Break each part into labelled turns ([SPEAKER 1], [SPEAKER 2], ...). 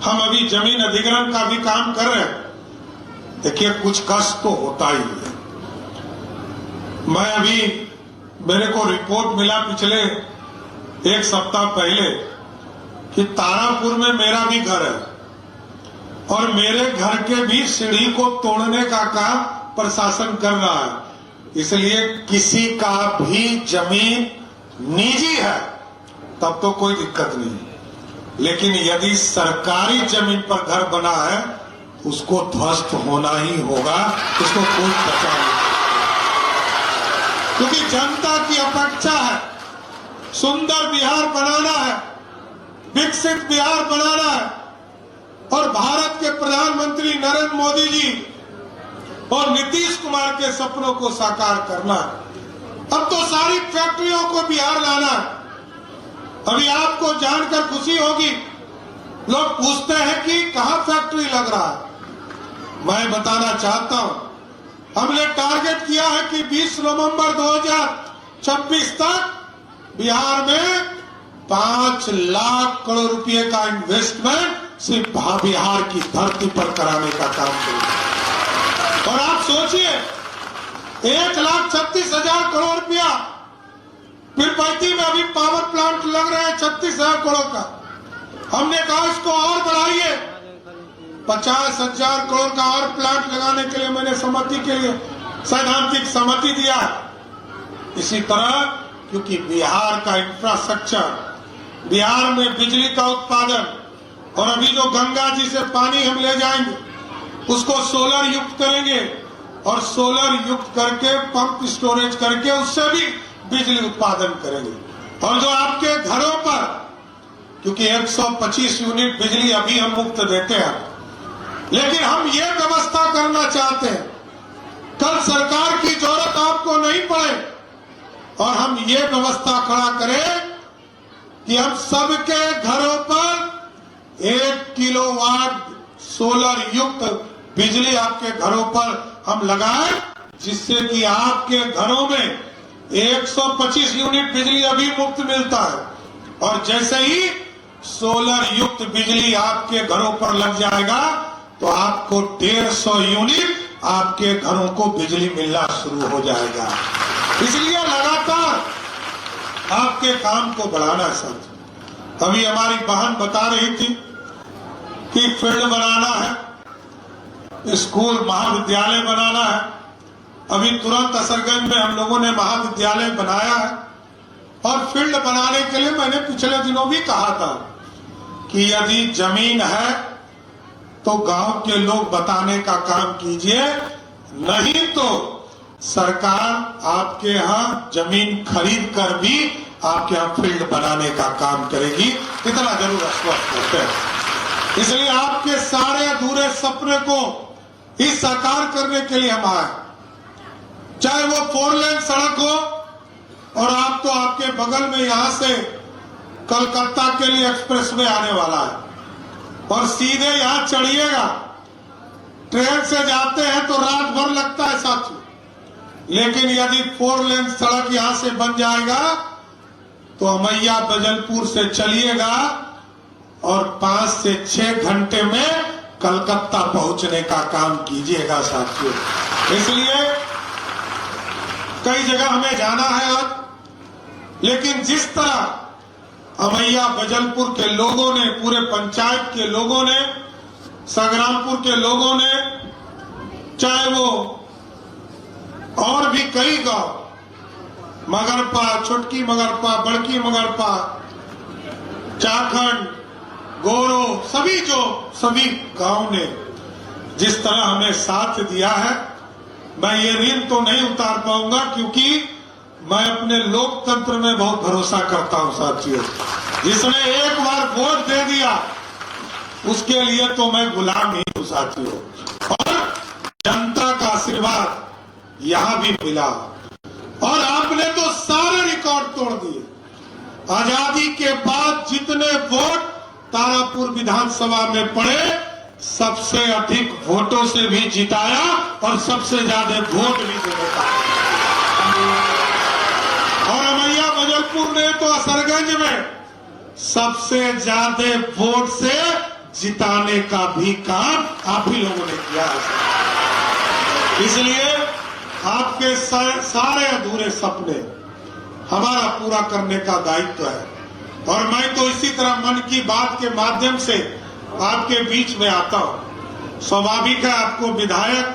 [SPEAKER 1] हम अभी जमीन अधिग्रहण का भी काम कर रहे हैं। देखिए कुछ कष्ट तो होता ही है। मैं अभी मेरे को रिपोर्ट मिला पिछले एक सप्ताह पहले कि तारापुर में मेरा भी घर है और मेरे घर के भी सीढ़ी को तोड़ने का काम प्रशासन कर रहा है। इसलिए किसी का भी जमीन निजी है तब तो कोई दिक्कत नहीं, लेकिन यदि सरकारी जमीन पर घर बना है उसको ध्वस्त होना ही होगा, उसको कोई बचा नहीं। क्योंकि जनता की अपेक्षा है सुंदर बिहार बनाना है, विकसित बिहार बनाना है और भारत के प्रधानमंत्री नरेंद्र मोदी जी और नीतीश कुमार के सपनों को साकार करना है। अब तो सारी फैक्ट्रियों को बिहार लाना है। अभी आपको जानकर खुशी होगी, लोग पूछते हैं कि कहां फैक्ट्री लग रहा है। मैं बताना चाहता हूं, हमने टारगेट किया है कि 20 नवंबर 2026 तक बिहार में 5 लाख करोड़ रुपए का इन्वेस्टमेंट सिर्फ बिहार की धरती पर कराने का काम करेंगे। और आप सोचिए 1,36,000 करोड़ रुपया पीरपैंती में अभी पावर प्लांट लग रहे हैं 36,000 करोड़ का। हमने कहा इसको और बढ़ाइए, 50,000 करोड़ का और प्लांट लगाने के लिए मैंने सहमति के लिए सैद्धांतिक सहमति दिया। इसी तरह क्योंकि बिहार का इंफ्रास्ट्रक्चर, बिहार में बिजली का उत्पादन और अभी जो गंगा जी से पानी हम ले जाएंगे उसको सोलर युक्त करेंगे और सोलर युक्त करके पंप स्टोरेज करके उससे भी बिजली उत्पादन करेंगे। और जो आपके घरों पर, क्योंकि 125 यूनिट बिजली अभी हम मुफ्त देते हैं, लेकिन हम ये व्यवस्था करना चाहते हैं कल सरकार की जरूरत आपको नहीं पड़े और हम ये व्यवस्था खड़ा करें कि हम सबके घरों पर 1 किलोवाट सोलर युक्त बिजली आपके घरों पर हम लगाएं, जिससे कि आपके घरों में 125 यूनिट बिजली अभी मुफ्त मिलता है और जैसे ही सोलर युक्त बिजली आपके घरों पर लग जाएगा तो आपको 150 यूनिट आपके घरों को बिजली मिलना शुरू हो जाएगा। इसलिए लगातार आपके काम को बढ़ाना है सर। अभी हमारी बहन बता रही थी कि फील्ड बनाना है, स्कूल महाविद्यालय बनाना है। अभी तुरंत असरगंज में हम लोगों ने महाविद्यालय बनाया है और फील्ड बनाने के लिए मैंने पिछले दिनों भी कहा था कि यदि जमीन है तो गांव के लोग बताने का काम कीजिए, नहीं तो सरकार आपके यहाँ जमीन खरीद कर भी आपके यहाँ फील्ड बनाने का काम करेगी। इतना जरूर आश्वस्त करते हैं। इसलिए आपके सारे अधूरे सपने को ही साकार करने के लिए हम आए, चाहे वो 4 लेन सड़क हो और आप तो आपके बगल में यहां से कलकत्ता के लिए एक्सप्रेसवे आने वाला है और सीधे यहां चढ़िएगा। ट्रेन से जाते हैं तो रात भर लगता है साथियों, लेकिन यदि 4 लेन सड़क यहां से बन जाएगा तो अमैया बजलपुर से चलिएगा और 5 से 6 घंटे में कलकत्ता पहुंचने का काम कीजिएगा साथियों। इसलिए कई जगह हमें जाना है आज, लेकिन जिस तरह अमैया बजलपुर के लोगों ने, पूरे पंचायत के लोगों ने, संग्रामपुर के लोगों ने, चाहे वो और भी कई गांव, मगरपा, छोटकी मगरपा, बड़की मगरपा, चाखंड, गोरो, सभी गांव ने जिस तरह हमें साथ दिया है, मैं ये ऋण तो नहीं उतार पाऊंगा क्योंकि मैं अपने लोकतंत्र में बहुत भरोसा करता हूं साथियों। जिसने एक बार वोट दे दिया उसके लिए तो मैं गुलाम नहीं हूं साथियों। और जनता का आशीर्वाद यहां भी मिला और आपने तो सारे रिकॉर्ड तोड़ दिए। आजादी के बाद जितने वोट तारापुर विधानसभा में पड़े, सबसे अधिक वोटों से भी जिताया और सबसे ज्यादा वोट भी देता। और अमैया बजलपुर ने तो असरगंज में सबसे ज्यादा वोट से जिताने का भी काम आप ही लोगों ने किया है। इसलिए आपके सारे अधूरे सपने हमारा पूरा करने का दायित्व है। और मैं तो इसी तरह मन की बात के माध्यम से आपके बीच में आता हूं। स्वाभाविक है, आपको विधायक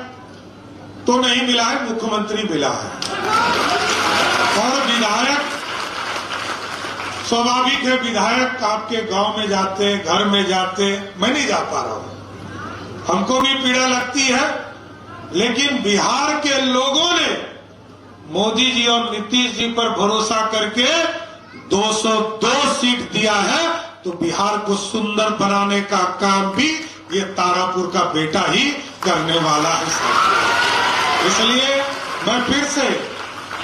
[SPEAKER 1] तो नहीं मिला है, मुख्यमंत्री मिला है। और विधायक स्वाभाविक है, विधायक आपके गांव में जाते, घर में जाते, मैं नहीं जा पा रहा हूं, हमको भी पीड़ा लगती है। लेकिन बिहार के लोगों ने मोदी जी और नीतीश जी पर भरोसा करके 202 सीट दिया है, तो बिहार को सुंदर बनाने का काम भी ये तारापुर का बेटा ही करने वाला है। इसलिए मैं फिर से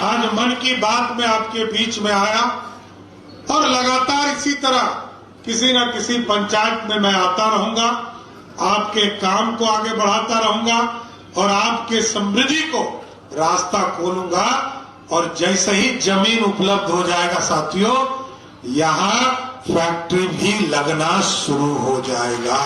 [SPEAKER 1] आज मन की बात में आपके बीच में आया और लगातार इसी तरह किसी न किसी पंचायत में मैं आता रहूंगा, आपके काम को आगे बढ़ाता रहूंगा और आपके समृद्धि को रास्ता खोलूंगा। और जैसे ही जमीन उपलब्ध हो जाएगा साथियों, यहाँ फैक्ट्री भी लगना शुरू हो जाएगा।